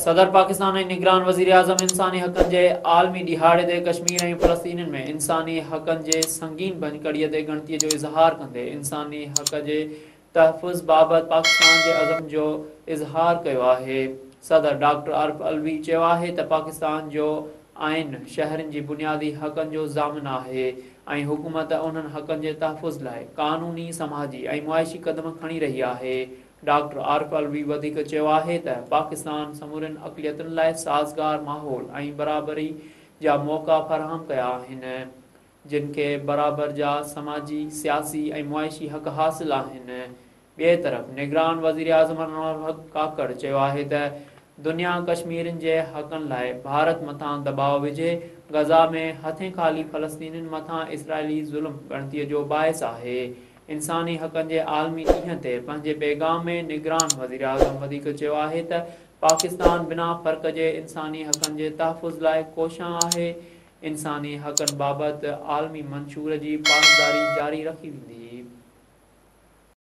सदर पाकिस्तान ऐं निगरान वज़ीर आज़म इंसानी हक़नि जे आलमी ॾिहाड़े ते कश्मीर ऐं फ़लस्तीन में इंसानी हक़नि जे संगीन भञकड़ीअ ते ॻणतीअ जो इज़हार कंदे इंसानी हक़ जे तहफ़ुज़ बाबति पाकिस्तान जे अज़म जो इज़हार कयो आहे। सदर डॉक्टर आरिफ अलवी चयो आहे त पाकिस्तान जो आइन शहरनि जी बुनियादी हक़नि जो ज़ामिन आहे ऐं हुकूमत उन्हनि हक़नि जे तहफ़ुज़ लाइ क़ानूनी समाजी ऐं मुआइशी क़दम खणी रही आहे। डॉक्टर आरिफ अलवी वधीक चयो आहे त पाकिस्तान समूरनि अक़लियतुनि लाइ साज़गार माहौल ऐं बराबरी जा मौक़ा फ़राहम कया आहिनि जिन खे बराबर जा समाजी सियासी ऐं मुआइशी हक़ हासिल आहिनि। ॿिए तरफ़ निगरान वज़ीर आज़म अनवर हक काकड़ चयो आहे त दुनिया कश्मीरनि जे हक़नि लाइ भारत मथां दबाव विझे गज़ा में हथें ख़ाली फ़लस्तीनियुनि मथां इसराइली ज़ुल्म ॻणतीअ जो बाहिस आहे। इंसानी हक़नि जे आलमी ॾींहं ते पंहिंजे पैगाम में निगरान वज़ीर आज़म वधीक चयो आहे त पाकिस्तान बिना फ़र्क़ जे इंसानी हक़नि जे तहफ़ुज़ लाइ कोशां आहे। इंसानी हक़नि बाबति आलमी मंशूर जी पासदारी जारी रखी वेंदी।